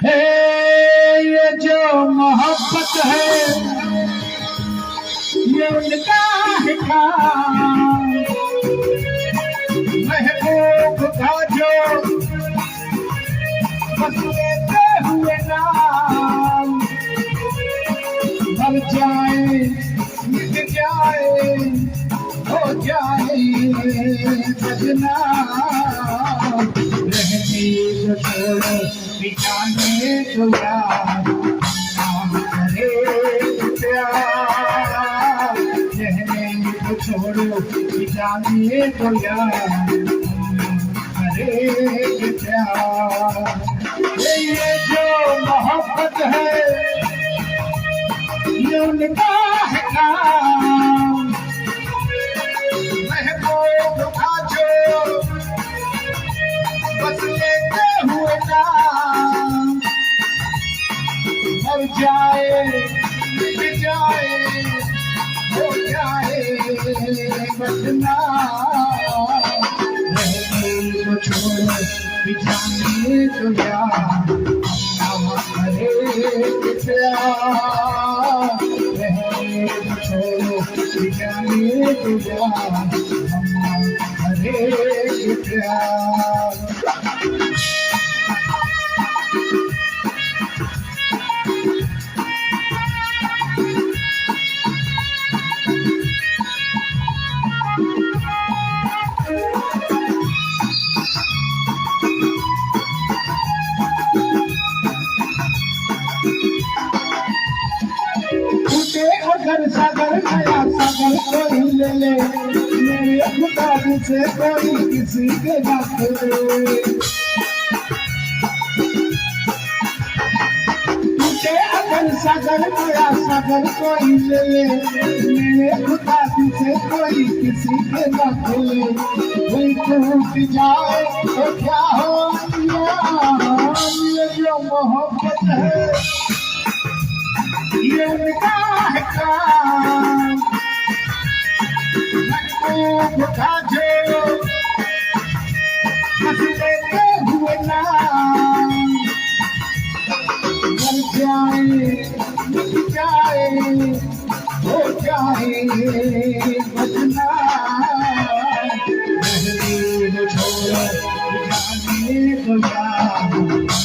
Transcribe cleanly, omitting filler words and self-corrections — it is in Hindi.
है ये जो मोहब्बत है ये उनका है काम, महबूब का जो बस लेते हुए नाम, मर जाए मिट जाए हो जाए बदनाम, रहने को छोड़ो बिछाने को यार नाम करे प्यार, रहने को छोड़ो बिछाने को यार करे प्यार। ये जो मोहब्बत है ये उनका है काम, महबूब का जो बस लेते हुए नाम, मर जाए मिट जाए हो जाए बदनाम, रहने को छोड़ो बिछाने को यार नाम करे प्यार, रहने को छोड़ो बिछाने को यार नाम करे प्यार। अगर सागर नया सागर कोई ले ले, मेरे खुदा से कोई किसी के ना खोले, टूटे अगर सागर नया सागर कोई ले ले, मेरे खुदा से कोई किसी के ना खोले, कोई टूट जाए तो क्या हो ये जो मोहब्बत है ये उनका है काम, महबूब का जो बस लेते हुए नाम, मर जाए मिट जाए हो जाए बदनाम, रहने को छोड़ो बिछाने को यार